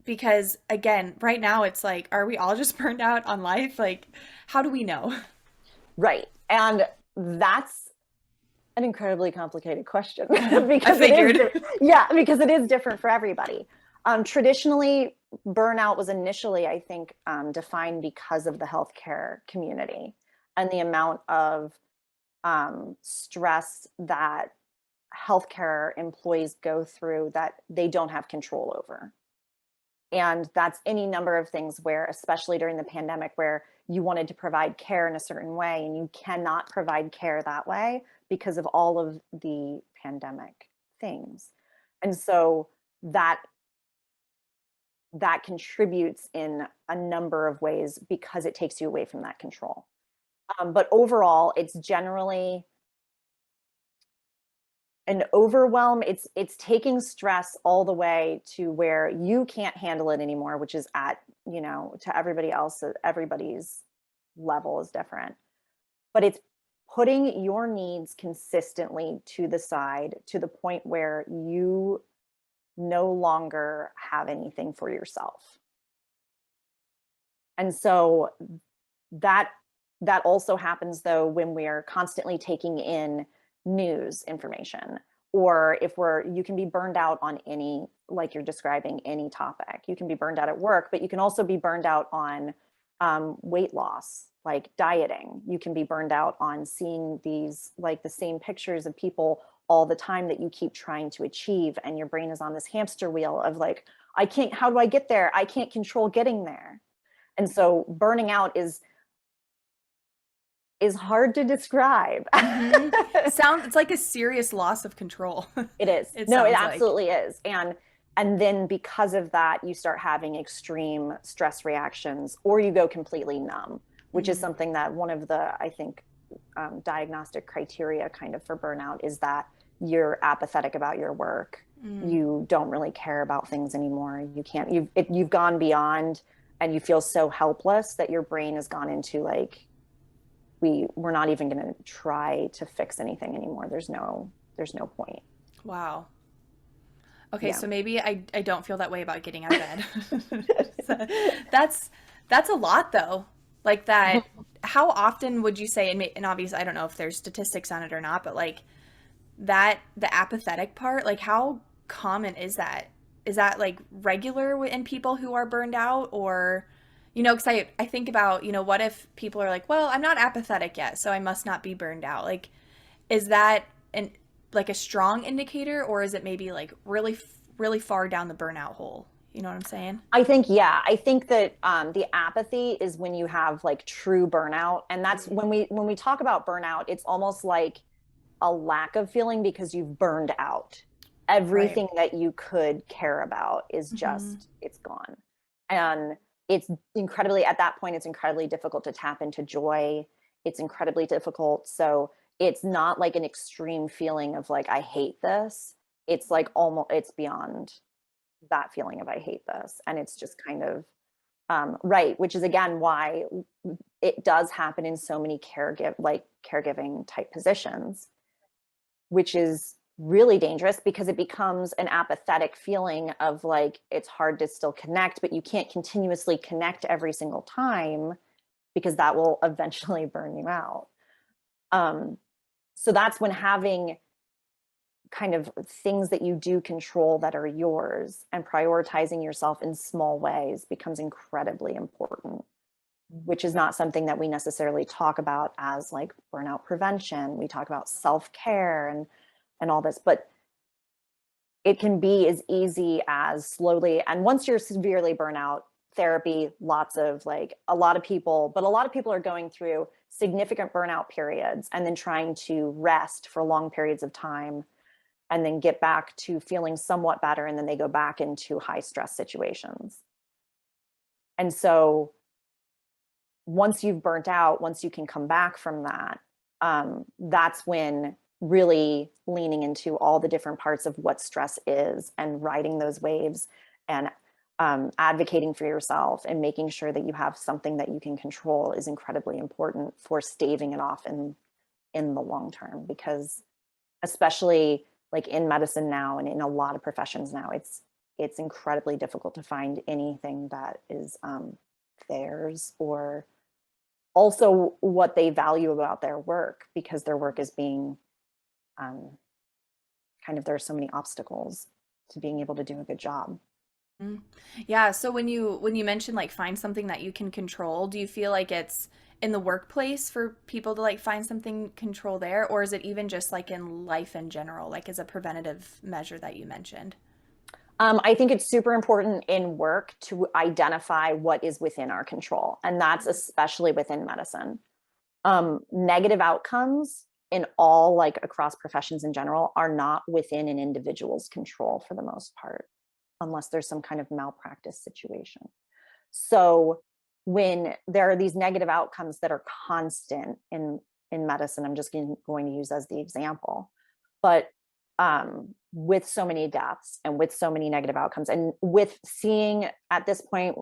Because again, right now it's like, are we all just burned out on life? Like, how do we know? Right. And that's an incredibly complicated question I because figured. because it is different for everybody. Traditionally, burnout was initially, I think, defined because of the healthcare community and the amount of stress that healthcare employees go through that they don't have control over. And that's any number of things where, especially during the pandemic, where you wanted to provide care in a certain way and you cannot provide care that way because of all of the pandemic things. And so that contributes in a number of ways because it takes you away from that control. But overall, it's generally an overwhelm. It's taking stress all the way to where you can't handle it anymore, which is at, to everybody else, everybody's level is different. But it's putting your needs consistently to the side to the point where you no longer have anything for yourself. And so that also happens though when we're constantly taking in news information, or if you can be burned out on any like you're describing, any topic. You can be burned out at work, but you can also be burned out on weight loss, like dieting. You can be burned out on seeing these, like the same pictures of people all the time that you keep trying to achieve. And your brain is on this hamster wheel of like, I can't, how do I get there? I can't control getting there. And so burning out is hard to describe. It's like a serious loss of control. It is. It No, it sounds like. absolutely is. And then because of that, you start having extreme stress reactions, or you go completely numb, which is something that one of the, I think, diagnostic criteria kind of for burnout is that you're apathetic about your work. You don't really care about things anymore. You've gone beyond, and you feel so helpless that your brain has gone into like, we're not even going to try to fix anything anymore. There's no point. Wow. Okay, Yeah. so maybe I don't feel that way about getting out of bed. That's a lot though. Like that, how often would you say, and obviously I don't know if there's statistics on it or not, but like that, the apathetic part, like how common is that? Is that like regular in people who are burned out, or, because I think about, what if people are like, well, I'm not apathetic yet, so I must not be burned out. Like, is that like a strong indicator, or is it maybe like really, really far down the burnout hole? You know what I'm saying? I think, yeah, I think that the apathy is when you have like true burnout. And that's when we talk about burnout, it's almost like a lack of feeling because you've burned out. Right. Everything that you could care about is Mm-hmm. just, it's gone. And it's incredibly, at that point, it's incredibly difficult to tap into joy. It's incredibly difficult. So it's not like an extreme feeling of like, I hate this. It's like almost, it's beyond that feeling of I hate this. And it's just kind of, right, which is again why it does happen in so many caregiving type positions, which is really dangerous because it becomes an apathetic feeling of like it's hard to still connect, but you can't continuously connect every single time because that will eventually burn you out. So that's when having kind of things that you do control that are yours and prioritizing yourself in small ways becomes incredibly important, which is not something that we necessarily talk about as like burnout prevention. We talk about self-care and all this, but it can be as easy as slowly, and once you're severely burnout, therapy, a lot of people are going through significant burnout periods and then trying to rest for long periods of time and then get back to feeling somewhat better, and then they go back into high stress situations. And so once you've burnt out, once you can come back from that, that's when really leaning into all the different parts of what stress is and riding those waves and advocating for yourself and making sure that you have something that you can control is incredibly important for staving it off in the long term. Because especially like in medicine now and in a lot of professions now, it's incredibly difficult to find anything that is theirs, or also what they value about their work, because their work is being kind of, there are so many obstacles to being able to do a good job. Mm. Yeah, so when you mention like find something that you can control, do you feel like it's in the workplace for people to like find something control there, or is it even just like in life in general, like as a preventative measure that you mentioned? I think it's super important in work to identify what is within our control, and that's especially within medicine. Negative outcomes in all, like across professions in general, are not within an individual's control for the most part, unless there's some kind of malpractice situation. So when there are these negative outcomes that are constant in medicine, I'm just going to use as the example, but with so many deaths and with so many negative outcomes, and with seeing at this point,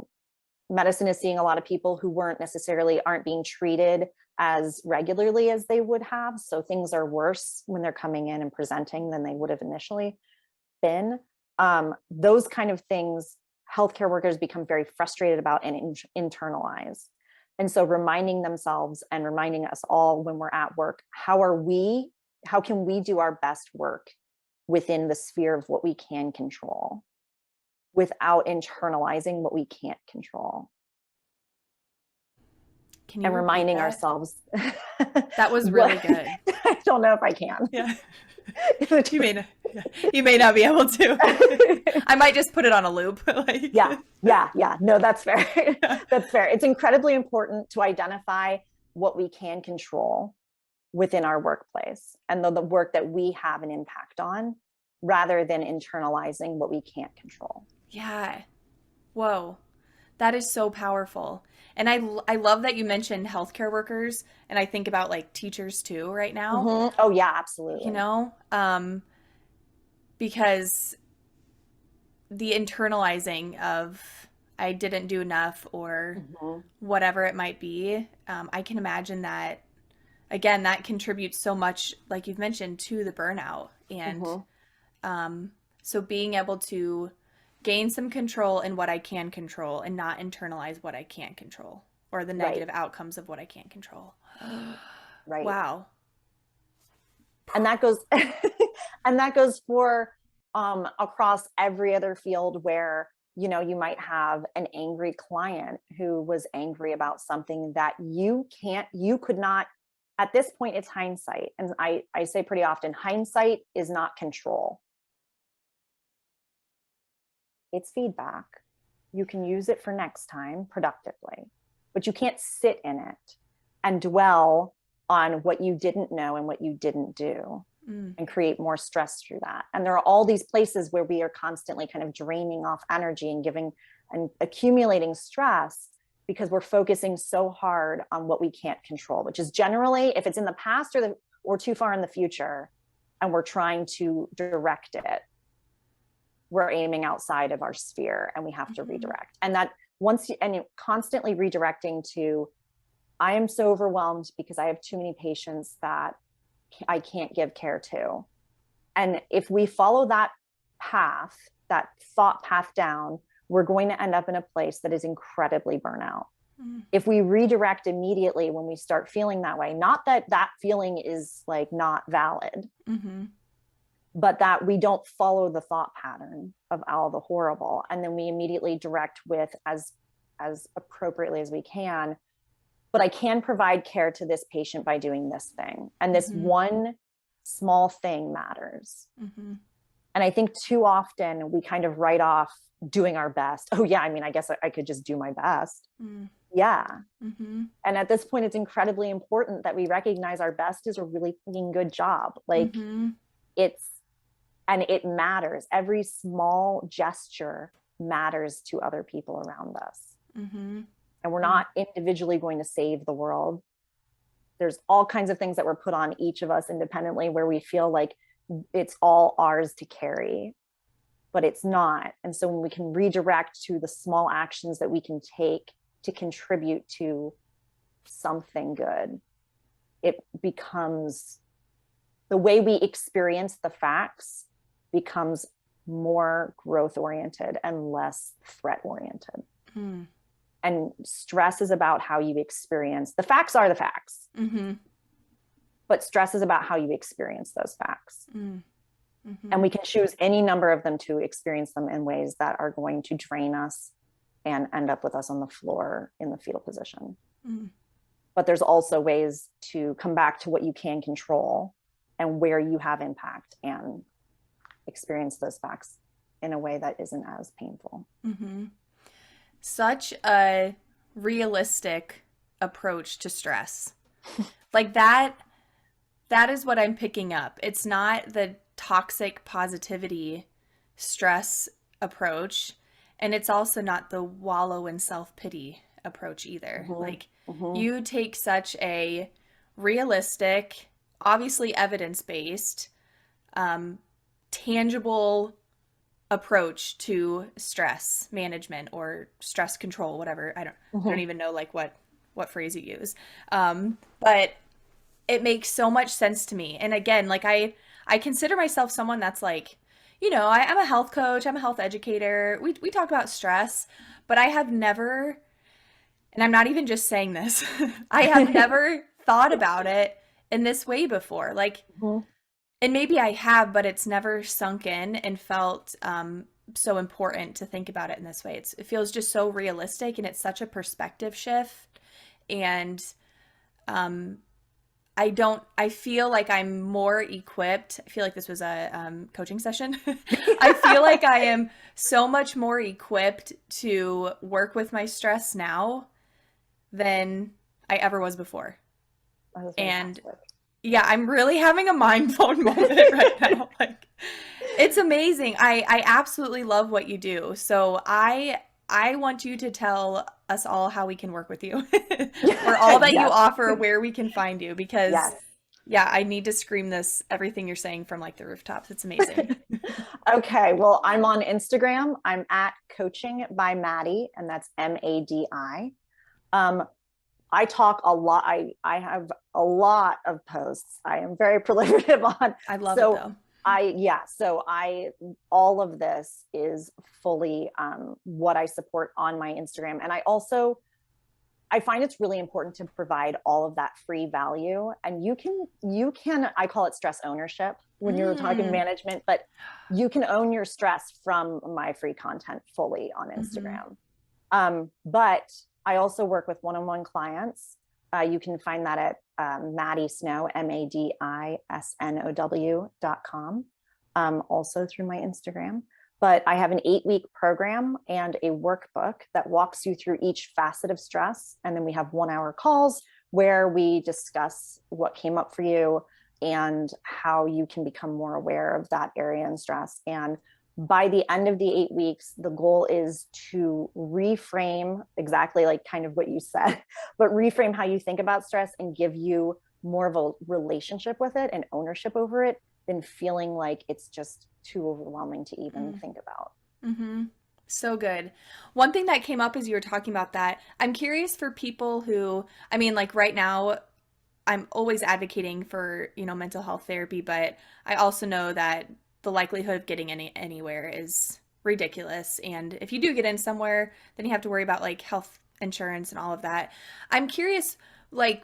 medicine is seeing a lot of people who aren't being treated as regularly as they would have. So things are worse when they're coming in and presenting than they would have initially been. Those kind of things, healthcare workers become very frustrated about and internalize. And so reminding themselves and reminding us all when we're at work, how can we do our best work within the sphere of what we can control? without internalizing what we can't control. Can you And repeat reminding that? ourselves. That was really good. I don't know if I can. Yeah. You may not be able to. I might just put it on a loop. Yeah. No, that's fair. That's fair. It's incredibly important to identify what we can control within our workplace and the work that we have an impact on, rather than internalizing what we can't control. Yeah. Whoa. That is so powerful. And I love that you mentioned healthcare workers, and I think about like teachers too right now, Mm-hmm. Oh yeah, absolutely. Because the internalizing of I didn't do enough or whatever it might be, I can imagine that, again, that contributes so much, like you've mentioned, to the burnout. And so being able to gain some control in what I can control and not internalize what I can't control or the negative outcomes of what I can't control. Right. Wow. And that goes and that goes for across every other field where, you know, you might have an angry client who was angry about something that you could not, at this point, it's hindsight. And I say pretty often, hindsight is not control. It's feedback. You can use it for next time productively, but you can't sit in it and dwell on what you didn't know and what you didn't do and create more stress through that. And there are all these places where we are constantly kind of draining off energy and giving and accumulating stress because we're focusing so hard on what we can't control, which is generally, if it's in the past or too far in the future, and we're trying to direct it, we're aiming outside of our sphere and we have to redirect. And that constantly redirecting to, I am so overwhelmed because I have too many patients that I can't give care to. And if we follow that path, that thought path down, we're going to end up in a place that is incredibly burnout. If we redirect immediately when we start feeling that way, not that that feeling is like not valid, but that we don't follow the thought pattern of all the horrible. And then we immediately direct with as appropriately as we can, but I can provide care to this patient by doing this thing. And this one small thing matters. And I think too often we kind of write off doing our best. Oh yeah, I mean, I guess I could just do my best. Yeah. And at this point, it's incredibly important that we recognize our best is a really fucking good job. Like it matters. Every small gesture matters to other people around us. And we're not individually going to save the world. There's all kinds of things that were put on each of us independently where we feel like it's all ours to carry, but it's not. And so when we can redirect to the small actions that we can take to contribute to something good, it becomes, the way we experience the facts becomes more growth oriented and less threat oriented. And stress is about how you experience. The facts are the facts. But stress is about how you experience those facts. And we can choose any number of them to experience them in ways that are going to drain us and end up with us on the floor in the fetal position. But there's also ways to come back to what you can control and where you have impact and experience those facts in a way that isn't as painful. Such a realistic approach to stress. Like that is what I'm picking up. It's not the toxic positivity stress approach, and it's also not the wallow in self-pity approach either. Like you take such a realistic, obviously evidence-based, tangible approach to stress management or stress control, whatever. I don't even know like what phrase you use. But it makes so much sense to me. And again, like I consider myself someone that's like, you know, I'm a health coach, I'm a health educator. We talk about stress, but I have never, and I'm not even just saying this, I have never thought about it in this way before. Like, and maybe I have, but it's never sunk in and felt so important to think about it in this way. It feels just so realistic, and it's such a perspective shift. And I feel like I'm more equipped. I feel like this was a coaching session. I feel like I am so much more equipped to work with my stress now than I ever was before. And yeah, I'm really having a mind blown moment right now. Like, it's amazing. I absolutely love what you do. So I want you to tell us all how we can work with you or all that you offer, where we can find you, because yeah, I need to scream this, everything you're saying from like the rooftops. It's amazing. Okay. Well, I'm on Instagram. I'm at Coaching by Madi, and that's Madi. I talk a lot. I have a lot of posts. I am very proliferative on. I love it though. All of this is fully what I support on my Instagram. And I find it's really important to provide all of that free value. And you can, I call it stress ownership when you're talking management, but you can own your stress from my free content fully on Instagram. But I also work with one-on-one clients. You can find that at Madi Snow, MADISNOW.com, also through my Instagram. But I have an 8-week program and a workbook that walks you through each facet of stress. And then we have 1-hour calls where we discuss what came up for you and how you can become more aware of that area in stress. And by the end of the 8 weeks, the goal is to reframe exactly like kind of what you said, but reframe how you think about stress and give you more of a relationship with it and ownership over it than feeling like it's just too overwhelming to even think about. So good. One thing that came up as you were talking about that, I'm curious for people who, I mean, like right now, I'm always advocating for, mental health therapy, but I also know that the likelihood of getting anywhere is ridiculous. And if you do get in somewhere, then you have to worry about like health insurance and all of that. I'm curious, like,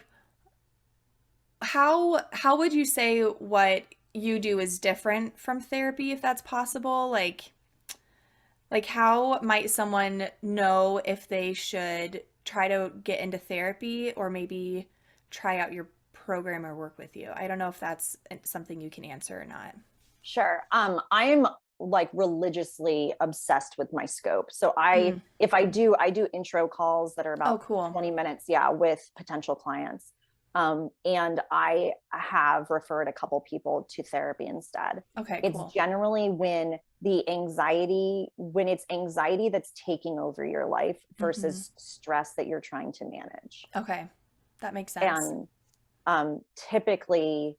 how would you say what you do is different from therapy, if that's possible? Like how might someone know if they should try to get into therapy or maybe try out your program or work with you? I don't know if that's something you can answer or not. Sure. I'm like religiously obsessed with my scope. So if I do intro calls that are about 20 minutes, with potential clients. And I have referred a couple people to therapy instead. Okay, it's generally when it's anxiety that's taking over your life versus stress that you're trying to manage. Okay. That makes sense. And typically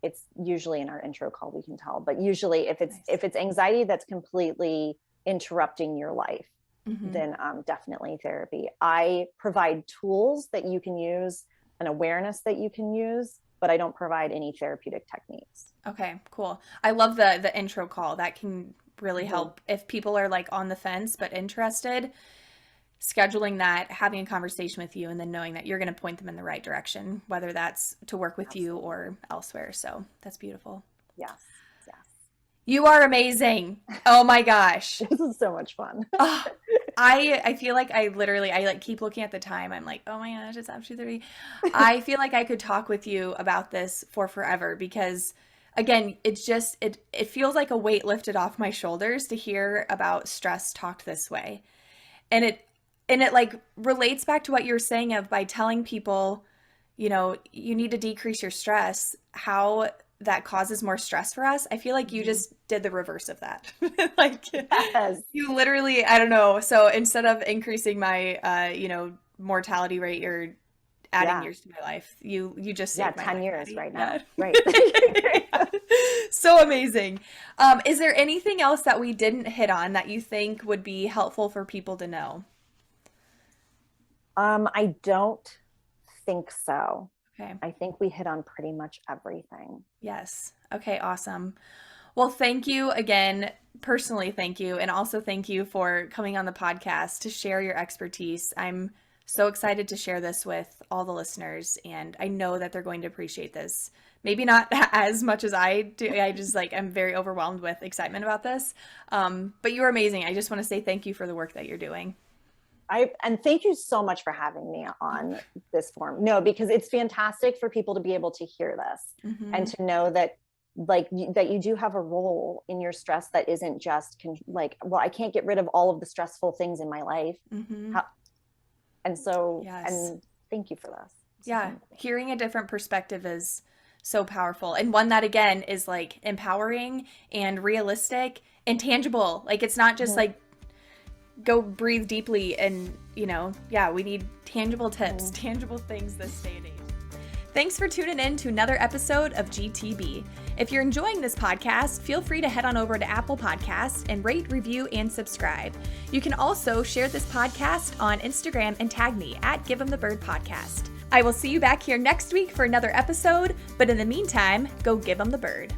it's usually in our intro call, we can tell, but usually if it's anxiety that's completely interrupting your life, then definitely therapy. I provide tools that you can use, an awareness that you can use, but I don't provide any therapeutic techniques. Okay, cool. I love the intro call. That can really help if people are like on the fence but interested. Scheduling that, having a conversation with you, and then knowing that you're going to point them in the right direction, whether that's to work with you or elsewhere. So that's beautiful. Yes. You are amazing. Oh my gosh. This is so much fun. I feel like I like keep looking at the time. I'm like, oh my gosh, it's after 3:30. I feel like I could talk with you about this for forever because again, it's just, it feels like a weight lifted off my shoulders to hear about stress talked this way. And it like relates back to what you're saying of by telling people, you need to decrease your stress, how that causes more stress for us. I feel like you just did the reverse of that. Like you literally, I don't know. So instead of increasing my, mortality rate, you're adding years to my life. You just saved my 10 life, years Madi. right now. Right. So amazing. Is there anything else that we didn't hit on that you think would be helpful for people to know? I don't think so. Okay. I think we hit on pretty much everything. Yes. Okay, awesome. Well, thank you again. Personally, thank you. And also thank you for coming on the podcast to share your expertise. I'm So excited to share this with all the listeners, and I know that they're going to appreciate this. Maybe not as much as I do. I just I'm very overwhelmed with excitement about this. But you're amazing. I just want to say thank you for the work that you're doing. And thank you so much for having me on this forum. No, because it's fantastic for people to be able to hear this and to know that that you do have a role in your stress that isn't just well, I can't get rid of all of the stressful things in my life. And so, and thank you for this. Yeah. Hearing a different perspective is so powerful. And one that, again, is empowering and realistic and tangible. It's not just go breathe deeply and, we need tangible tips, tangible things this day and age. Thanks for tuning in to another episode of GTB. If you're enjoying this podcast, feel free to head on over to Apple Podcasts and rate, review, and subscribe. You can also share this podcast on Instagram and tag me at Give 'em the Bird Podcast. I will see you back here next week for another episode, but in the meantime, go give 'em the bird.